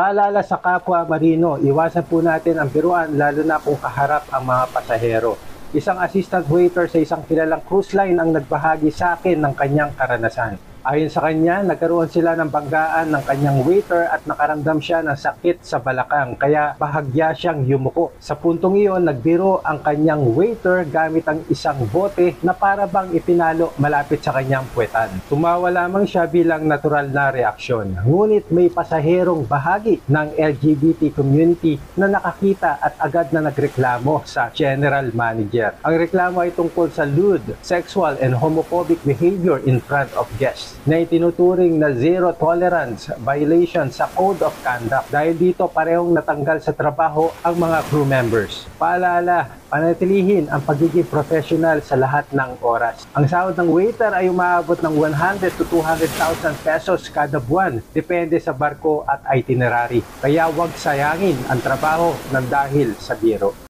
Paalala sa kapwa marino, iwasan po natin ang biruan lalo na kung kaharap ang mga pasahero. Isang assistant waiter sa isang kilalang cruise line ang nagbahagi sa akin ng kanyang karanasan. Ayon sa kanya, nagkaroon sila ng banggaan ng kanyang waiter at nakaramdam siya ng sakit sa balakang kaya bahagya siyang yumuko. Sa puntong iyon, nagbiro ang kanyang waiter gamit ang isang bote na para bang ipinalo malapit sa kanyang puwetan. Tumawa lamang siya bilang natural na reaksyon. Ngunit may pasaherong bahagi ng LGBT community na nakakita at agad na nagreklamo sa general manager. Ang reklamo ay tungkol sa lewd, sexual and homophobic behavior in front of guests na itinuturing na zero tolerance violation sa Code of Conduct. Dahil dito parehong natanggal sa trabaho ang mga crew members. Paalala, panatilihin ang pagiging professional sa lahat ng oras. Ang sahod ng waiter ay umaabot ng 100 to 200,000 pesos kada buwan, depende sa barko at itinerary. Kaya huwag sayangin ang trabaho ng dahil sa biro.